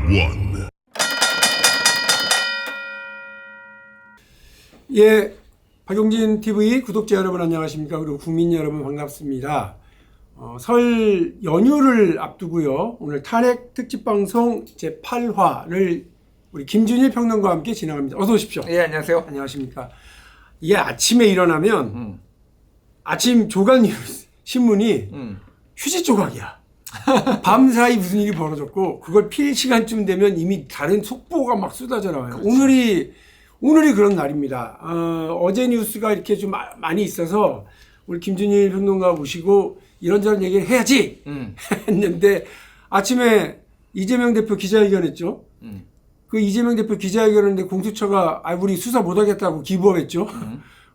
one. 예, 박용진 TV 구독자 여러분 안녕하십니까? 그리고 국민 여러분 반갑습니다. 설 연휴를 앞두고요. 오늘 탄핵 특집 방송 제 8화를 우리 김준일 평론가와 함께 진행합니다. 어서 오십시오. 예, 안녕하세요. 안녕하십니까? 이게 아침에 일어나면 아침 조간 신문이 휴지 조각이야. 밤사이 무슨 일이 벌어졌고 그걸 필 시간쯤 되면 이미 다른 속보가 막 쏟아져 나와요. 그렇죠. 오늘이 그런 날입니다. 어제 뉴스가 이렇게 좀 많이 있어서 우리 김준일 평론가 모시고 이런저런 얘기를 해야지 했는데 아침에 이재명 대표 기자회견했죠. 그 이재명 대표 기자회견했는데 공수처가 우리 수사 못하겠다고 기부했죠.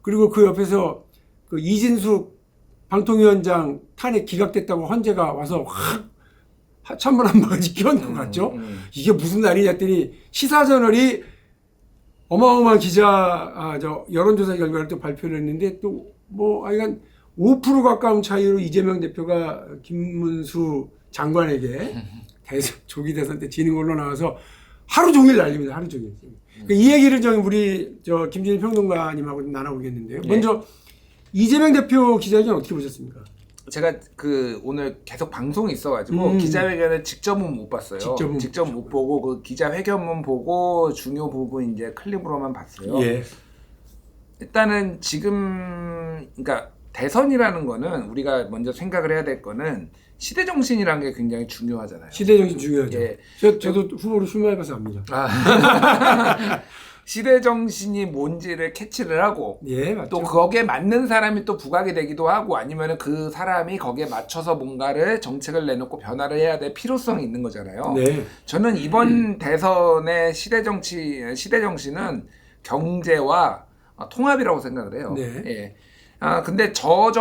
그리고 그 옆에서 그 이진숙 방통위원장 탄핵 기각됐다고 헌재가 와서 확 찬물 한 바가지 끼얹고 갔죠. 이게 무슨 날이냐 했더니 시사저널이 어마어마한 여론조사 결과를 또 발표를 했는데 또 하여간 5% 가까운 차이로 이재명 대표가 김문수 장관에게 조기 대선 때 지는 걸로 나와서 하루 종일 난립니다. 하루 종일. 이 얘기를 우리 김준일 평론가님하고 나눠보겠는데요. 먼저 이재명 대표 기자회견 어떻게 보셨습니까? 제가 오늘 계속 방송이 있어가지고 기자회견을 직접은 못 봤어요. 직접 못 보고 그 기자회견만 보고 중요 부분 이제 클립으로만 봤어요. 예. 일단은 지금 그러니까 대선이라는 거는 우리가 먼저 생각을 해야 될 거는 시대 정신이라는 게 굉장히 중요하잖아요. 시대 정신 중요하죠. 예. 저도 후보로 출마해봐서 압니다. 시대 정신이 뭔지를 캐치를 하고 예, 맞죠. 또 거기에 맞는 사람이 또 부각이 되기도 하고 아니면은 그 사람이 거기에 맞춰서 뭔가를 정책을 내놓고 변화를 해야 될 필요성이 있는 거잖아요. 네. 저는 이번 대선의 시대 정신은 경제와 통합이라고 생각을 해요. 네. 예. 근데 저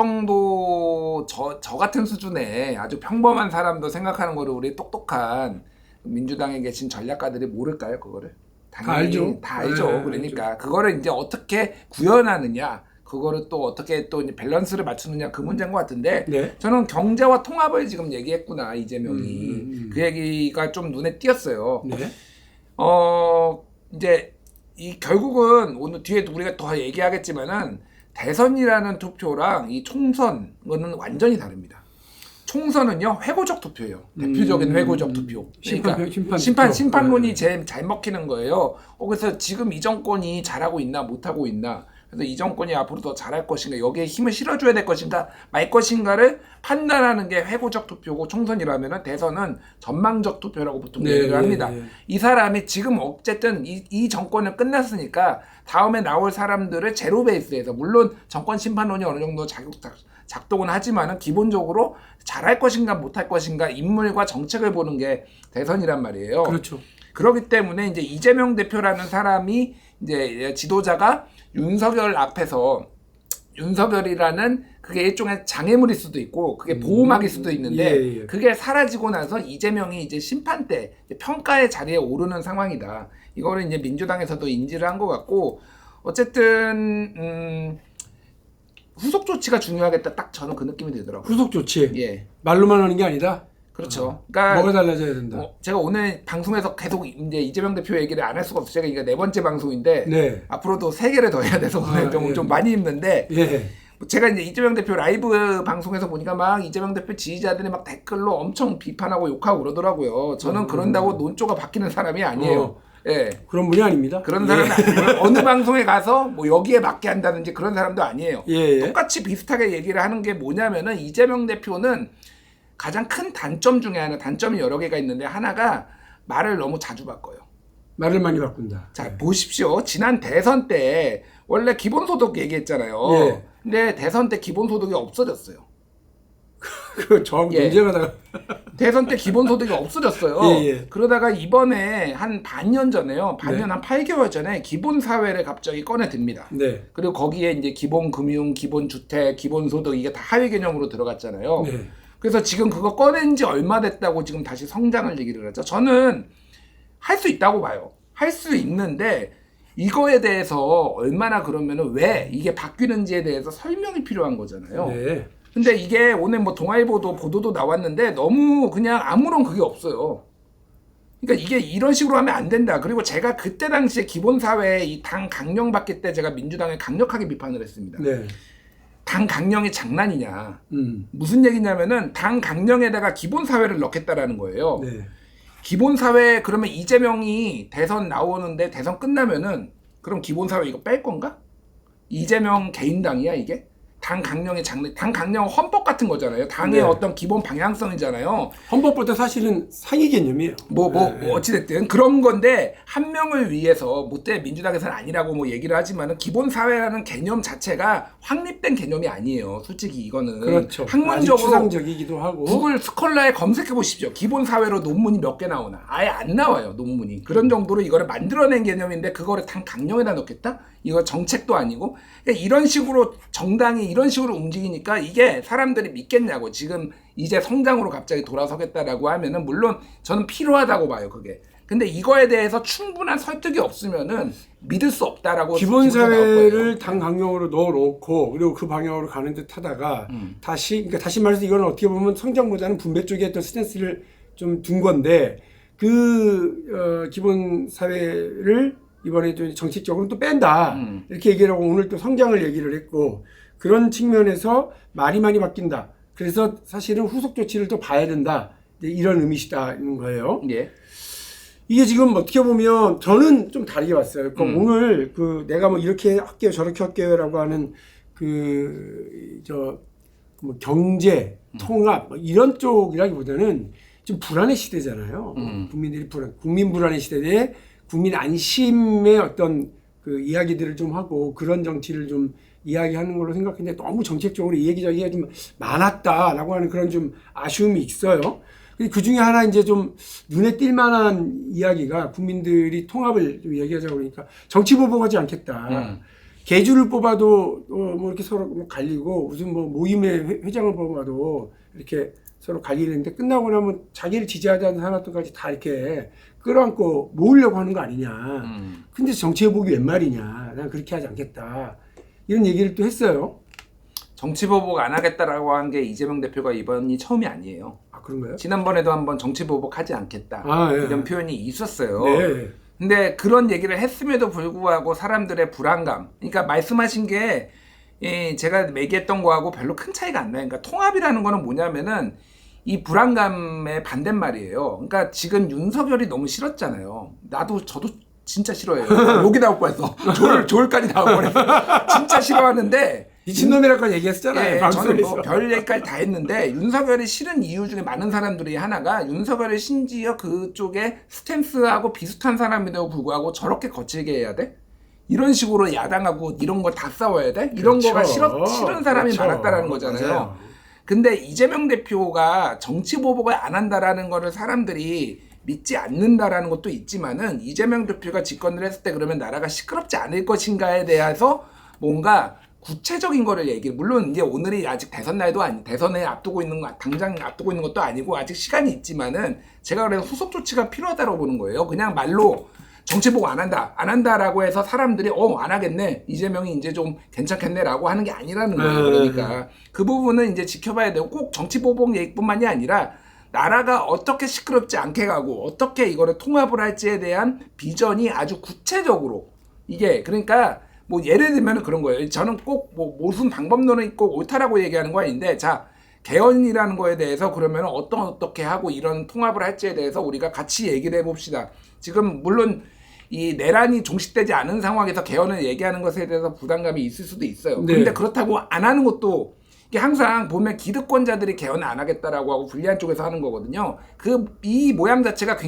같은 수준의 아주 평범한 사람도 생각하는 거를 우리 똑똑한 민주당에 계신 전략가들이 모를까요, 그거를? 당연히 다 알죠. 네, 그러니까 알죠. 그거를 이제 어떻게 구현하느냐, 그거를 또 어떻게 또 이제 밸런스를 맞추느냐 그 문제인 것 같은데 네. 저는 경제와 통합을 지금 얘기했구나 이재명이 그 얘기가 좀 눈에 띄었어요. 네. 이제 이 결국은 오늘 뒤에 우리가 더 얘기하겠지만은 대선이라는 투표랑 이 총선은 완전히 다릅니다. 총선은요 회고적 투표예요. 대표적인 회고적 투표. 그러니까 심판론이 제일 잘 먹히는 거예요. 그래서 지금 이 정권이 잘하고 있나 못하고 있나. 그래서 이 정권이 앞으로 더 잘할 것인가, 여기에 힘을 실어줘야 될 것인가 말 것인가를 판단하는 게 회고적 투표고, 총선이라면은 대선은 전망적 투표라고 보통 얘기를 합니다. 이 사람이 지금 어쨌든 이 정권은 끝났으니까 다음에 나올 사람들을 제로 베이스에서, 물론 정권 심판론이 어느 정도 작동은 하지만은 기본적으로 잘할 것인가 못할 것인가 인물과 정책을 보는 게 대선이란 말이에요. 그렇죠. 그렇기 때문에 이제 이재명 대표라는 사람이 이제 지도자가 윤석열 앞에서, 윤석열이라는 그게 일종의 장애물일 수도 있고 그게 보호막일 수도 있는데 그게 사라지고 나서 이재명이 이제 심판대 평가의 자리에 오르는 상황이다. 이거를 이제 민주당에서도 인지를 한 것 같고, 어쨌든 후속 조치가 중요하겠다. 딱 저는 그 느낌이 들더라고요. 후속 조치. 예. 말로만 하는 게 아니다. 그렇죠. 그러니까 뭐가 달라져야 된다. 제가 오늘 방송에서 계속 이제 이재명 대표 얘기를 안 할 수가 없어요. 제가 이게 4번째 방송인데 네. 앞으로도 3개를 더 해야 돼서 좀 많이 힘든데 예. 제가 이제 이재명 대표 라이브 방송에서 보니까 막 이재명 대표 지지자들이 막 댓글로 엄청 비판하고 욕하고 그러더라고요. 저는 그런다고 논조가 바뀌는 사람이 아니에요. 예. 그런 분이 아닙니다. 그런 사람은 아니에요. 어느 방송에 가서 뭐 여기에 맞게 한다든지 그런 사람도 아니에요. 똑같이 비슷하게 얘기를 하는 게 뭐냐면은 이재명 대표는 가장 큰 단점 중에 하나, 단점이 여러 개가 있는데 하나가 말을 너무 자주 바꿔요. 말을 많이 바꾼다. 자, 보십시오. 지난 대선 때 원래 기본소득 얘기했잖아요. 근데 대선 때 기본소득이 없어졌어요. 그 저하고 논쟁하다가 대선 때 기본소득이 없어졌어요. 그러다가 이번에 한 반년 전에요. 한 8개월 전에 기본사회를 갑자기 꺼내듭니다. 그리고 거기에 이제 기본금융, 기본주택, 기본소득 이게 다 하위 개념으로 들어갔잖아요. 그래서 지금 그거 꺼낸 지 얼마 됐다고 지금 다시 성장을 얘기를 하죠. 저는 할 수 있다고 봐요. 할 수 있는데 이거에 대해서 얼마나 그러면은 왜 이게 바뀌는지에 대해서 설명이 필요한 거잖아요. 근데 이게 오늘 뭐 동아일보도 보도도 나왔는데 너무 그냥 아무런 그게 없어요. 그러니까 이게 이런 식으로 하면 안 된다. 그리고 제가 그때 당시에 기본사회에 이 당 강령 받기 때 제가 민주당에 강력하게 비판을 했습니다. 네. 당 강령이 장난이냐. 무슨 얘기냐면은 당 강령에다가 기본사회를 넣겠다라는 거예요. 네. 기본사회 그러면 이재명이 대선 나오는데 대선 끝나면은 그럼 기본사회 이거 뺄 건가? 이재명 개인당이야 이게? 당 강령의 장래, 당 강령은 헌법 같은 거잖아요. 당의 네. 어떤 기본 방향성이잖아요. 헌법보다 사실은 상위 개념이에요. 뭐 어찌됐든 그런 건데 한 명을 위해서 못돼 민주당에서는 아니라고 뭐 얘기를 하지만은 기본 사회라는 개념 자체가 확립된 개념이 아니에요. 솔직히 이거는 그렇죠. 아주 학문적으로 추상적이기도 하고. 구글 스콜라에 검색해 보십시오. 기본 사회로 논문이 몇 개 나오나? 아예 안 나와요, 논문이. 그런 정도로 이거를 만들어낸 개념인데 그거를 당 강령에다 넣겠다? 이거 정책도 아니고. 그러니까 이런 식으로 정당이 이런 식으로 움직이니까 이게 사람들이 믿겠냐고. 지금 이제 성장으로 갑자기 돌아서겠다라고 하면은 물론 저는 필요하다고 봐요, 그게. 근데 이거에 대해서 충분한 설득이 없으면은 믿을 수 없다라고. 기본사회를 당 강령으로 넣어놓고 그리고 그 방향으로 가는 듯 하다가 그러니까 다시 말해서 이건 어떻게 보면 성장보다는 분배 쪽에 어떤 스탠스를 좀 둔 건데 기본사회를 이번에 좀 정책적으로 또 뺀다. 이렇게 얘기를 하고 오늘 또 성장을 얘기를 했고 그런 측면에서 말이 많이 바뀐다. 그래서 사실은 후속 조치를 또 봐야 된다. 이런 의미시다는 거예요. 예. 이게 지금 어떻게 보면 저는 좀 다르게 봤어요. 그러니까 오늘 내가 뭐 이렇게 할게요, 저렇게 할게요라고 하는 뭐 경제, 통합 뭐 이런 쪽이라기보다는 좀 불안의 시대잖아요. 국민들이 국민 불안의 시대에 국민 안심의 어떤 그 이야기들을 좀 하고 그런 정치를 좀 이야기하는 걸로 생각했는데 너무 정책적으로 이 얘기저기가 좀 많았다라고 하는 그런 좀 아쉬움이 있어요. 그 중에 하나 이제 좀 눈에 띌 만한 이야기가 국민들이 통합을 좀 얘기하자고 그러니까 정치 보복하지 않겠다. 개주를 뽑아도 뭐 이렇게 서로 뭐 갈리고 무슨 뭐 모임의 회장을 뽑아도 이렇게 서로 갈리는데 끝나고 나면 자기를 지지하지 않는 사람들까지 다 이렇게 끌어안고 모으려고 하는 거 아니냐. 근데 정치 보복이 웬 말이냐. 난 그렇게 하지 않겠다. 이런 얘기를 또 했어요. 정치 보복 안 하겠다라고 한 게 이재명 대표가 이번이 처음이 아니에요. 아, 그런가요? 지난번에도 한번 정치 보복하지 않겠다. 예. 이런 표현이 있었어요. 네. 근데 그런 얘기를 했음에도 불구하고 사람들의 불안감. 그러니까 말씀하신 게 제가 얘기했던 거하고 별로 큰 차이가 안 나요. 그러니까 통합이라는 거는 뭐냐면은 이 불안감의 반대말이에요. 그러니까 지금 윤석열이 너무 싫었잖아요. 저도 진짜 싫어해요. 욕이 나올 뻔했어. 조울까지 나올 뻔했어. 진짜 싫어하는데 미친놈이라고 얘기했잖아요. 예, 저는 뭐 별 얘기까지 다 했는데 윤석열이 싫은 이유 중에 많은 사람들이 하나가 윤석열이 심지어 그쪽에 스탠스하고 비슷한 사람인데도 불구하고 저렇게 거칠게 해야 돼? 이런 식으로 야당하고 이런 걸 다 싸워야 돼? 이런 그렇죠. 거가 싫은 사람이 그렇죠. 많았다라는 거잖아요. 맞아요. 근데 이재명 대표가 정치 보복을 안 한다라는 거를 사람들이 믿지 않는다라는 것도 있지만은 이재명 대표가 집권을 했을 때 그러면 나라가 시끄럽지 않을 것인가에 대해서 뭔가 구체적인 거를 물론 이제 오늘이 아직 대선 날도 대선에 앞두고 있는 거 당장 앞두고 있는 것도 아니고 아직 시간이 있지만은 제가 그래서 후속 조치가 필요하다고 보는 거예요. 그냥 말로 정치 보고 안 한다라고 해서 사람들이 안 하겠네, 이재명이 이제 좀 괜찮겠네라고 하는 게 아니라는 거예요. 그러니까 그 부분은 이제 지켜봐야 되고 꼭 정치 보복 얘기뿐만이 아니라 나라가 어떻게 시끄럽지 않게 가고 어떻게 이거를 통합을 할지에 대한 비전이 아주 구체적으로 이게 그러니까 뭐 예를 들면 그런 거예요. 저는 꼭 뭐 무슨 방법론은 꼭 옳다라고 얘기하는 거 아닌데 자 개헌이라는 거에 대해서 그러면 어떻게 하고 이런 통합을 할지에 대해서 우리가 같이 얘기를 해봅시다. 지금 물론 이 내란이 종식되지 않은 상황에서 개헌을 얘기하는 것에 대해서 부담감이 있을 수도 있어요. 네. 그런데 그렇다고 안 하는 것도 이게 항상 보면 기득권자들이 개헌을 안 하겠다라고 하고 불리한 쪽에서 하는 거거든요. 이 모양 자체가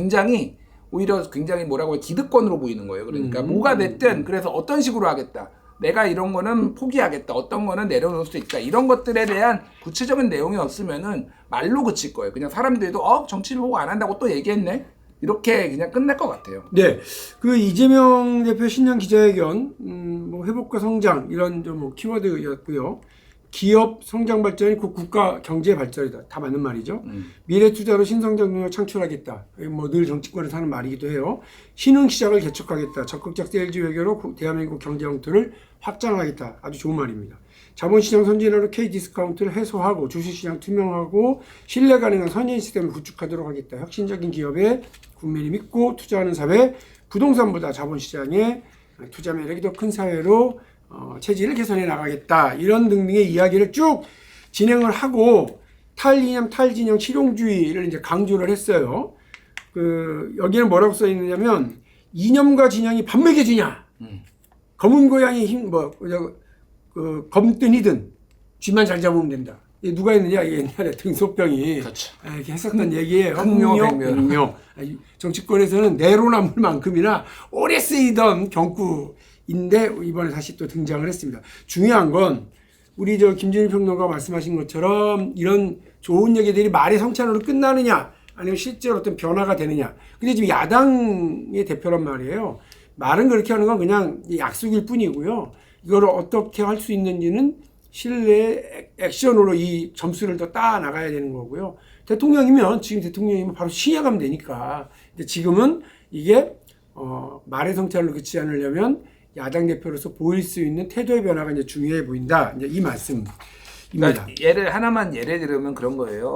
오히려 굉장히 뭐라고 해요? 기득권으로 보이는 거예요. 그러니까 뭐가 됐든 그래서 어떤 식으로 하겠다. 내가 이런 거는 포기하겠다. 어떤 거는 내려놓을 수 있다. 이런 것들에 대한 구체적인 내용이 없으면은 말로 그칠 거예요. 그냥 사람들도 정치를 보고 안 한다고 또 얘기했네. 이렇게 그냥 끝날 것 같아요. 네, 그 이재명 대표 신년 기자회견, 뭐 회복과 성장 이런 좀 뭐 키워드였고요. 기업 성장 발전이 곧 국가 경제 발전이다. 다 맞는 말이죠. 미래 투자로 신성장 능력을 창출하겠다. 뭐 늘 정치권에서 하는 말이기도 해요. 신흥 시장을 개척하겠다. 적극적 세일즈 외교로 대한민국 경제 영토를 확장하겠다. 아주 좋은 말입니다. 자본시장 선진화로 K-디스카운트를 해소하고 주식시장 투명하고 신뢰 가능한 선인 시스템을 구축하도록 하겠다. 혁신적인 기업에 국민이 믿고 투자하는 사회, 부동산보다 자본시장에 투자 매력이 더 큰 사회로 체질을 개선해 나가겠다. 이런 등등의 이야기를 쭉 진행을 하고 탈이념, 탈진영, 실용주의를 이제 강조를 했어요. 여기는 뭐라고 써 있느냐면 이념과 진영이 반맥해지냐. 검은 고양이 검든이든 쥐만 잘 잡으면 된다. 이게 누가 했느냐? 이게 옛날에 등소병이 그렇죠. 이렇게 했었던 얘기예요. 흑묘. 정치권에서는 내로남불만큼이나 오래 쓰이던 경구인데 이번에 다시 또 등장을 했습니다. 중요한 건 우리 김준일 평론가 말씀하신 것처럼 이런 좋은 얘기들이 말의 성찬으로 끝나느냐 아니면 실제로 어떤 변화가 되느냐. 근데 지금 야당의 대표란 말이에요. 말은 그렇게 하는 건 그냥 약속일 뿐이고요. 이거를 어떻게 할 수 있는지는 신뢰 액션으로 이 점수를 더 따 나가야 되는 거고요. 지금 대통령이면 바로 시행하면 되니까. 근데 지금은 이게 말의 성찰로 그치지 않으려면 야당 대표로서 보일 수 있는 태도의 변화가 이제 중요해 보인다. 이제 이 말씀입니다. 그러니까 예를 들면 그런 거예요.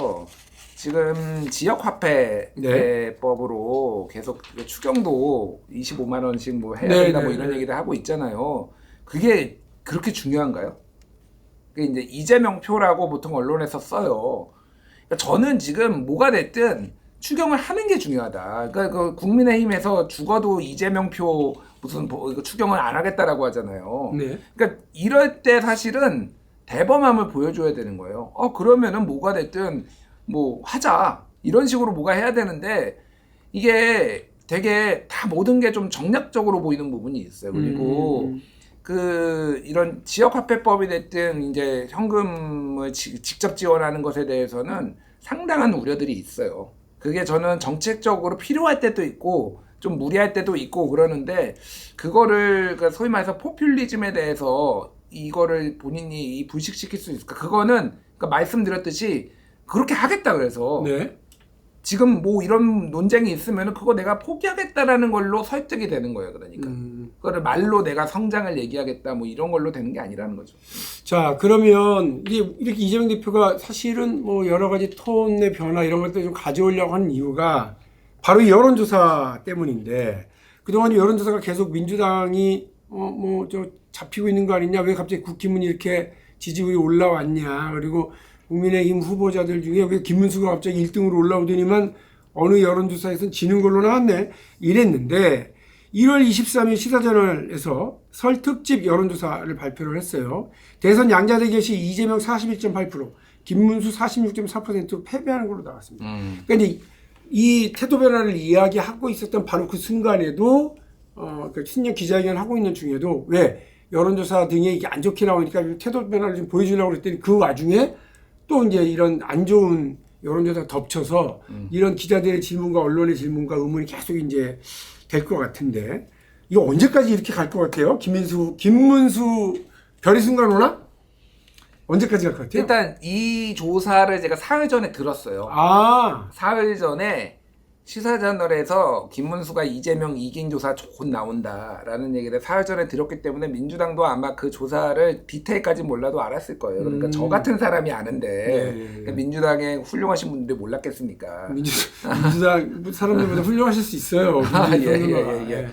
지금 지역화폐법으로 계속 추경도 25만 원씩 뭐 해야 된다 뭐 이런 얘기를 하고 있잖아요. 그게 그렇게 중요한가요? 그게 이제 이재명 표라고 보통 언론에서 써요. 그러니까 저는 지금 뭐가 됐든 추경을 하는 게 중요하다. 그러니까 그 국민의힘에서 죽어도 이재명 표 무슨 추경을 안 하겠다라고 하잖아요. 네. 그러니까 이럴 때 사실은 대범함을 보여줘야 되는 거예요. 그러면은 뭐가 됐든 뭐 하자 이런 식으로 뭐가 해야 되는데 이게 되게 다 모든 게 좀 정략적으로 보이는 부분이 있어요. 그리고 이런 지역화폐법이 됐든 이제 현금을 직접 지원하는 것에 대해서는 상당한 우려들이 있어요. 그게 저는 정책적으로 필요할 때도 있고 좀 무리할 때도 있고 그러는데 그거를 소위 말해서 포퓰리즘에 대해서 이거를 본인이 불식시킬 수 있을까? 그거는 그러니까 말씀드렸듯이 그렇게 하겠다 그래서 지금 뭐 이런 논쟁이 있으면 그거 내가 포기하겠다라는 걸로 설득이 되는 거예요. 그러니까 그거를 말로 내가 성장을 얘기하겠다 뭐 이런 걸로 되는 게 아니라는 거죠. 자, 그러면 이렇게 이재명 대표가 사실은 뭐 여러 가지 톤의 변화 이런 것들 좀 가져오려고 하는 이유가 바로 이 여론조사 때문인데 그동안 여론조사가 계속 민주당이 잡히고 있는 거 아니냐, 왜 갑자기 국힘은 이렇게 지지율이 올라왔냐, 그리고 국민의힘 후보자들 중에 왜 김문수가 갑자기 1등으로 올라오더니만 어느 여론조사에서는 지는 걸로 나왔네 이랬는데 1월 23일 시사저널에서 설 특집 여론조사를 발표를 했어요. 대선 양자 대결 시 이재명 41.8%, 김문수 46.4%로 패배하는 걸로 나왔습니다. 그러니까 이제 이 태도 변화를 이야기하고 있었던 바로 그 순간에도 그 신년 기자회견을 하고 있는 중에도 왜 여론조사 등에 이게 안 좋게 나오니까 태도 변화를 좀 보여주려고 그랬더니 그 와중에 또 이제 이런 안 좋은 여론조사 덮쳐서 이런 기자들의 질문과 언론의 질문과 의문이 계속 이제 될 것 같은데 이거 언제까지 이렇게 갈 것 같아요? 김문수 별의 순간 오나? 언제까지 갈 것 같아요? 일단 이 조사를 제가 사흘 전에 들었어요. 사흘 전에 시사저널에서 김문수가 이재명 이긴 조사 곧 나온다라는 얘기를 사흘 전에 들었기 때문에 민주당도 아마 그 조사를 디테일까지 몰라도 알았을 거예요. 그러니까 저 같은 사람이 아는데 그러니까 민주당의 훌륭하신 분들이 몰랐겠습니까? 민주당 사람들보다 훌륭하실 수 있어요. 예.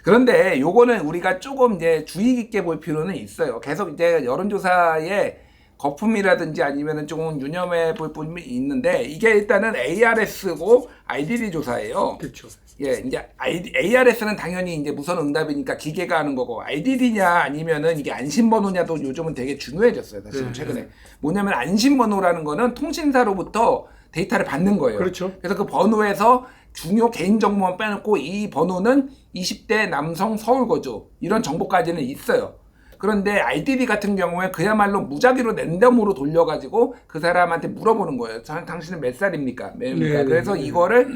그런데 요거는 우리가 조금 이제 주의 깊게 볼 필요는 있어요. 계속 이제 여론조사에 거품이라든지 아니면은 조금 유념해 볼 부분이 있는데 이게 일단은 ARS고 IDD 조사예요. 그렇죠. 예, 이제 ARS는 당연히 이제 무선 응답이니까 기계가 하는 거고 IDD냐 아니면은 이게 안심번호냐도 요즘은 되게 중요해졌어요. 사실 최근에 뭐냐면 안심번호라는 거는 통신사로부터 데이터를 받는 거예요. 그렇죠. 그래서 그 번호에서 중요 개인정보만 빼놓고 이 번호는 20대 남성 서울 거주 이런 정보까지는 있어요. 그런데 IDD 같은 경우에 그야말로 무작위로 랜덤으로 돌려가지고 그 사람한테 물어보는 거예요. 당신은 몇 살입니까? 그래서 이거를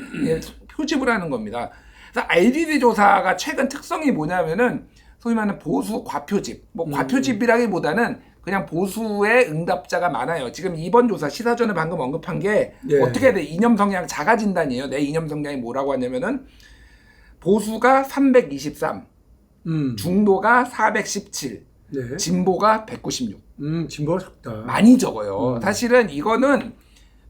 표집을 하는 겁니다. 그래서 IDD 조사가 최근 특성이 뭐냐면은 소위 말하는 보수 과표집, 과표집이라기보다는 그냥 보수의 응답자가 많아요. 지금 이번 조사 시사전에 방금 언급한 게 네. 어떻게 돼? 이념 성향 자가 진단이에요. 내 이념 성향이 뭐라고 하냐면은 보수가 323, 중도가 417, 네. 진보가 196. 진보가 적다. 많이 적어요. 사실은 이거는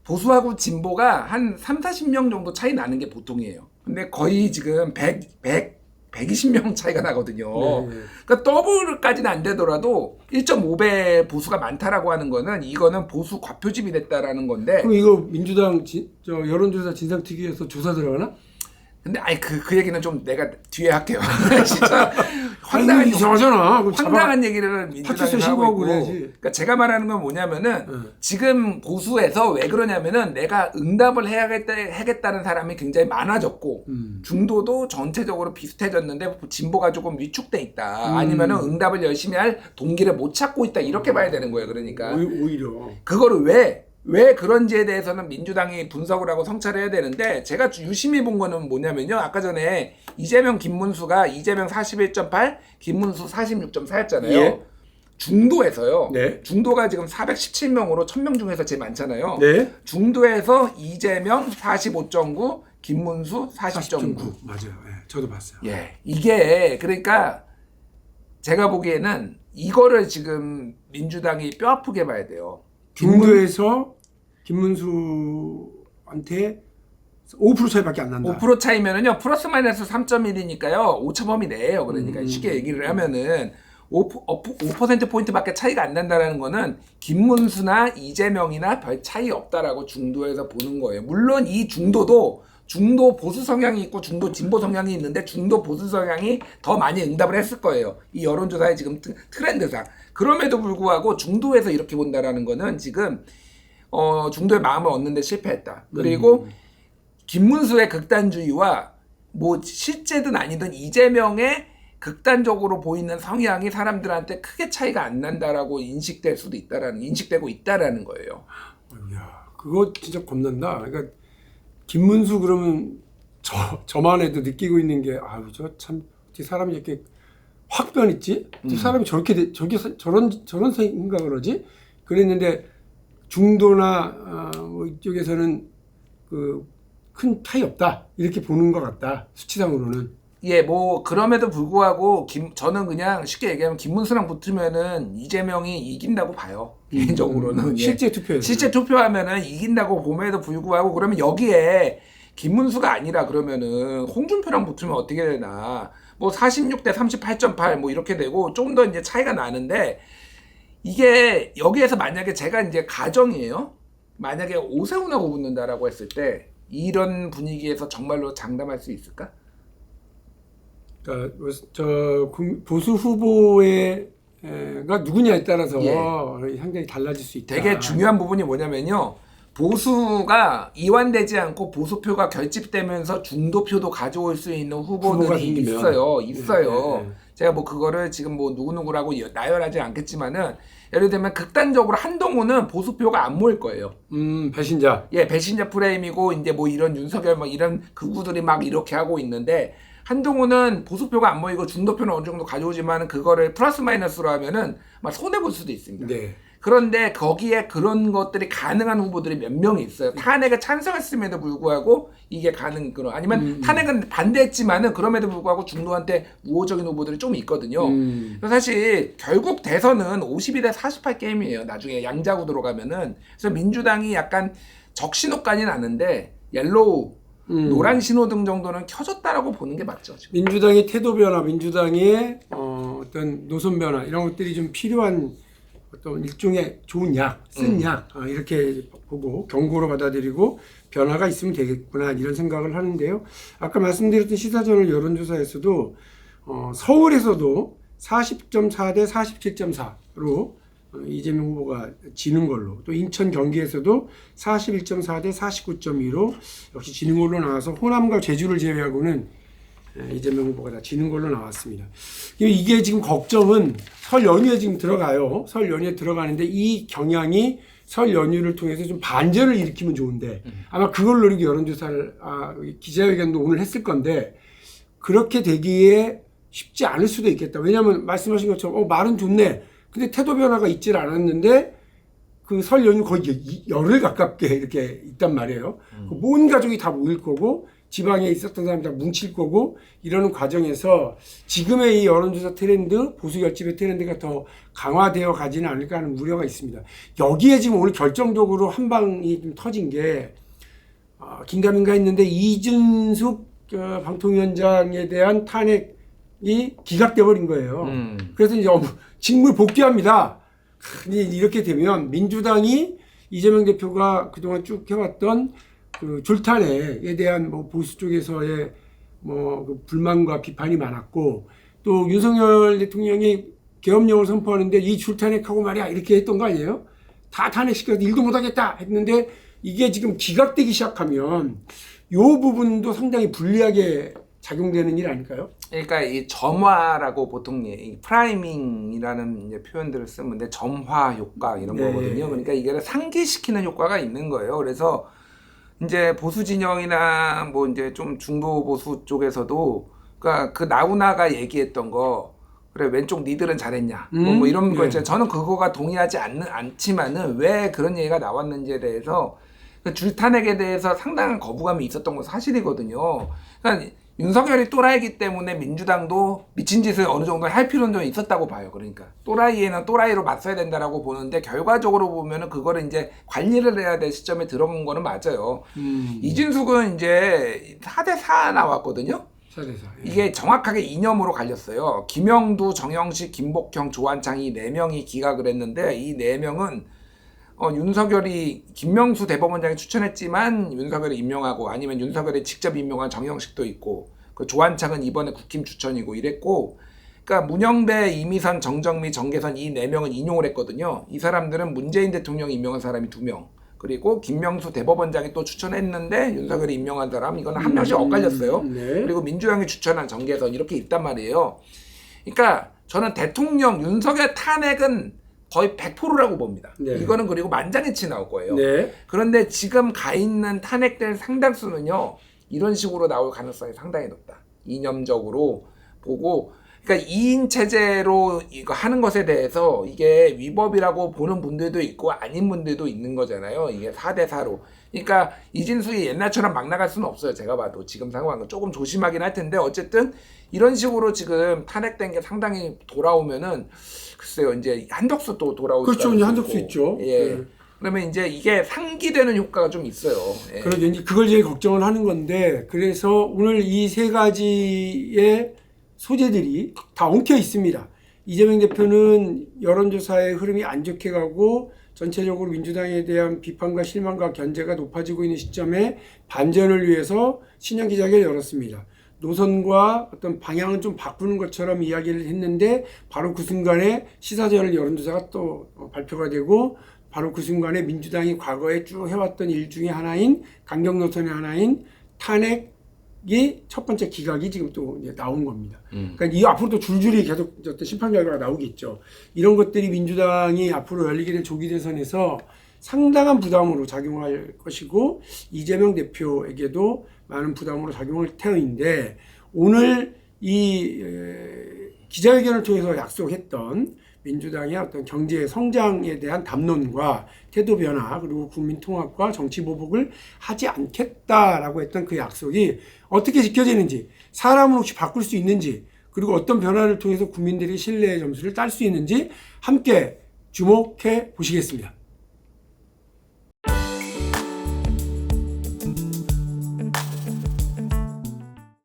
보수하고 진보가 한 3, 40명 정도 차이 나는 게 보통이에요. 근데 거의 지금 120명 차이가 나거든요. 네. 그러니까 더블까지는 안 되더라도 1.5배 보수가 많다라고 하는 거는 이거는 보수 과표집이 됐다라는 건데. 그럼 이거 민주당 여론조사 진상특위에서 조사 들어가나? 근데 아니 그 얘기는 좀 내가 뒤에 할게요. 진짜 아니, 이상하잖아. 그럼 황당한 얘기를 민주당이 팟캐스트에 하고 신고하고 있고. 그래야지. 그러니까 제가 말하는 건 뭐냐면은 지금 보수에서 왜 그러냐면은 내가 응답을 하겠다는 사람이 굉장히 많아졌고 중도도 전체적으로 비슷해졌는데 진보가 조금 위축돼 있다. 아니면은 응답을 열심히 할 동기를 못 찾고 있다. 이렇게 봐야 되는 거예요. 그러니까 오히려 그거를 왜 그런지에 대해서는 민주당이 분석을 하고 성찰을 해야 되는데 제가 유심히 본 거는 뭐냐면요. 아까 전에 이재명 김문수가 이재명 41.8, 김문수 46.4였잖아요. 예. 중도에서요. 네. 중도가 지금 417명으로 1000명 중에서 제일 많잖아요. 네. 중도에서 이재명 45.9, 김문수 40.9. 맞아요. 예, 저도 봤어요. 예. 이게 그러니까 제가 보기에는 이거를 지금 민주당이 뼈 아프게 봐야 돼요. 중도에서 김문수한테 5% 차이밖에 안 난다. 5% 차이면은요 플러스 마이너스 3.1이니까요 오차범위 내예요. 그러니까 쉽게 얘기를 하면은 5% 포인트밖에 차이가 안 난다라는 거는 김문수나 이재명이나 별 차이 없다라고 중도에서 보는 거예요. 물론 이 중도도 중도 보수 성향이 있고 중도 진보 성향이 있는데 중도 보수 성향이 더 많이 응답을 했을 거예요. 이 여론조사의 지금 트렌드상. 그럼에도 불구하고 중도에서 이렇게 본다라는 거는 지금 중도의 마음을 얻는데 실패했다. 그리고 김문수의 극단주의와 뭐 실제든 아니든 이재명의 극단적으로 보이는 성향이 사람들한테 크게 차이가 안 난다라고 인식되고 있다라는 거예요. 야, 그거 진짜 겁난다. 그러니까 김문수 그러면 저만 해도 느끼고 있는 게 아유 저 참 어떻게 사람이 이렇게 확 변했지? 어떻게 사람이 저런 생각을 하지? 그랬는데 중도나 뭐 이쪽에서는 그 큰 차이 없다 이렇게 보는 것 같다 수치상으로는. 예, 뭐 그럼에도 불구하고 저는 그냥 쉽게 얘기하면 김문수랑 붙으면은 이재명이 이긴다고 봐요. 개인적으로는. 실제 투표에서. 실제 투표하면은 이긴다고 봄에도 불구하고 그러면 여기에 김문수가 아니라 그러면은 홍준표랑 붙으면 어떻게 되나? 뭐 46대 38.8 뭐 이렇게 되고 좀 더 이제 차이가 나는데 이게 여기에서 만약에 제가 이제 가정이에요. 만약에 오세훈하고 붙는다라고 했을 때 이런 분위기에서 정말로 장담할 수 있을까? 그러니까 보수 후보가 누구냐에 따라서 예. 상당히 달라질 수 있다. 되게 중요한 부분이 뭐냐면요. 보수가 이완되지 않고 보수표가 결집되면서 중도표도 가져올 수 있는 후보들이 있어요. 네. 제가 뭐 그거를 지금 뭐 누구누구라고 나열하지 않겠지만은 예를 들면 극단적으로 한동훈은 보수표가 안 모일 거예요. 배신자. 예, 배신자 프레임이고 이제 뭐 이런 윤석열 뭐 이런 극우들이 막 이렇게 하고 있는데 한동훈은 보수표가 안 모이고 중도표는 어느 정도 가져오지만 그거를 플러스 마이너스로 하면은 막 손해 볼 수도 있습니다. 네. 그런데 거기에 그런 것들이 가능한 후보들이 몇 명이 있어요. 탄핵에 찬성했음에도 불구하고 이게 아니면 탄핵은 반대했지만은 그럼에도 불구하고 중도한테 우호적인 후보들이 좀 있거든요. 그래서 사실 결국 대선은 52대 48 게임이에요. 나중에 양자구도로 가면은. 그래서 민주당이 약간 적신호까지는 아는데 옐로우 노란 신호등 정도는 켜졌다라고 보는 게 맞죠. 지금. 민주당의 태도 변화, 민주당의 어떤 노선 변화 이런 것들이 좀 필요한 어떤 일종의 좋은 쓴 약 이렇게 보고 경고로 받아들이고 변화가 있으면 되겠구나 이런 생각을 하는데요. 아까 말씀드렸던 시사저널 여론조사에서도 서울에서도 40.4 대 47.4로 이재명 후보가 지는 걸로, 또 인천 경기에서도 41.4 대 49.2로 역시 지는 걸로 나와서 호남과 제주를 제외하고는 이재명 후보가 다 지는 걸로 나왔습니다. 이게 지금 걱정은 설 연휴에 지금 들어가요. 설 연휴에 들어가는데 이 경향이 설 연휴를 통해서 좀 반전을 일으키면 좋은데 아마 그걸 노리고 여론조사를 기자회견도 오늘 했을 건데 그렇게 되기에 쉽지 않을 수도 있겠다. 왜냐하면 말씀하신 것처럼 말은 좋네. 근데 태도 변화가 있질 않았는데 그 설 연휴 거의 열흘 가깝게 이렇게 있단 말이에요. 그온 가족이 다 모일 거고 지방에 있었던 사람이 다 뭉칠 거고 이러는 과정에서 지금의 이 여론조사 트렌드, 보수 결집의 트렌드가 더 강화되어 가지는 않을까 하는 우려가 있습니다. 여기에 지금 오늘 결정적으로 한 방이 좀 터진 게 긴가민가 했는데 이준숙 방통위원장에 대한 탄핵이 기각돼 버린 거예요. 그래서 이제 직무 복귀합니다. 근데 이렇게 되면 민주당이 이재명 대표가 그동안 쭉 해왔던 그 줄탄핵에 대한 뭐 보수 쪽에서의 그 불만과 비판이 많았고 또 윤석열 대통령이 계엄령을 선포하는데 이 줄탄핵하고 말이야 이렇게 했던 거 아니에요? 다 탄핵시켜서 일도 못하겠다 했는데 이게 지금 기각되기 시작하면 이 부분도 상당히 불리하게 작용되는 일 아닐까요? 그러니까 이 점화라고 보통 이 프라이밍이라는 이제 표현들을 쓰는데 점화 효과 이런 거거든요. 그러니까 이게 상기시키는 효과가 있는 거예요. 그래서 이제 보수 진영이나 뭐 이제 좀 중도 보수 쪽에서도 그러니까 그 나훈아가 얘기했던 거 그래 왼쪽 니들은 잘했냐 뭐 이런 거 있잖아요. 저는 그거가 동의하지 않지만은 왜 그런 얘기가 나왔는지에 대해서 그 줄탄핵에 대해서 상당한 거부감이 있었던 건 사실이거든요. 그러니까 윤석열이 또라이기 때문에 민주당도 미친 짓을 어느 정도 할 필요는 좀 있었다고 봐요. 그러니까 또라이에는 또라이로 맞서야 된다라고 보는데 결과적으로 보면은 그거를 이제 관리를 해야 될 시점에 들어간 거는 맞아요. 이준숙은 이제 4대4 나왔거든요. 4대4. 이게 정확하게 이념으로 갈렸어요. 김영두, 정영식, 김복형, 조한창 이 4명이 기각을 했는데 이 4명은 윤석열이 김명수 대법원장이 추천했지만 윤석열이 임명하고 아니면 윤석열이 직접 임명한 정영식도 있고 그 조한창은 이번에 국힘 추천이고 이랬고 그러니까 문영배, 이미선, 정정미, 정계선 이 4명은 인용을 했거든요. 이 사람들은 문재인 대통령이 임명한 사람이 2명 그리고 김명수 대법원장이 또 추천했는데 윤석열이 임명한 사람 이거는 한 명씩 엇갈렸어요. 그리고 민주당이 추천한 정계선 이렇게 있단 말이에요. 그러니까 저는 대통령 윤석열 탄핵은 거의 100%라고 봅니다. 이거는 그리고 만장일치 나올 거예요. 그런데 지금 가 있는 탄핵될 상당수는요. 이런 식으로 나올 가능성이 상당히 높다. 이념적으로 보고 그러니까 2인 체제로 이거 하는 것에 대해서 이게 위법이라고 보는 분들도 있고 아닌 분들도 있는 거잖아요. 이게 4대4로. 그러니까 이진숙이 옛날처럼 막 나갈 수는 없어요. 제가 봐도 지금 상황은 조금 조심하긴 할 텐데 어쨌든 이런 식으로 지금 탄핵된 게 상당히 돌아오면은 글쎄요 이제 한덕수 또 돌아오고 그렇죠. 이제 한덕수 있죠. 그러면 이제 이게 상기되는 효과가 좀 있어요. 그러죠. 이제 그걸 제일 걱정을 하는 건데 그래서 오늘 이 세 가지의 소재들이 다 엉켜 있습니다. 이재명 대표는 여론조사의 흐름이 안 좋게 가고 전체적으로 민주당에 대한 비판과 실망과 견제가 높아지고 있는 시점에 반전을 위해서 신년 기자회견을 열었습니다. 노선과 어떤 방향은 좀 바꾸는 것처럼 이야기를 했는데 바로 그 순간에 시사저널 여론조사가 또 발표가 되고 바로 그 순간에 민주당이 과거에 쭉 해왔던 일 중에 하나인 강경 노선의 하나인 탄핵이 첫 번째 기각이 지금 또 이제 나온 겁니다. 그러니까 이 앞으로도 줄줄이 계속 어떤 심판 결과가 나오겠죠. 이런 것들이 민주당이 앞으로 열리게 될 조기 대선에서 상당한 부담으로 작용할 것이고 이재명 대표에게도 많은 부담으로 작용할 터인데 오늘 이 기자회견을 통해서 약속했던 민주당의 어떤 경제 성장에 대한 담론과 태도 변화 그리고 국민 통합과 정치 보복을 하지 않겠다라고 했던 그 약속이 어떻게 지켜지는지 사람을 혹시 바꿀 수 있는지 그리고 어떤 변화를 통해서 국민들이 신뢰의 점수를 딸 수 있는지 함께 주목해 보시겠습니다.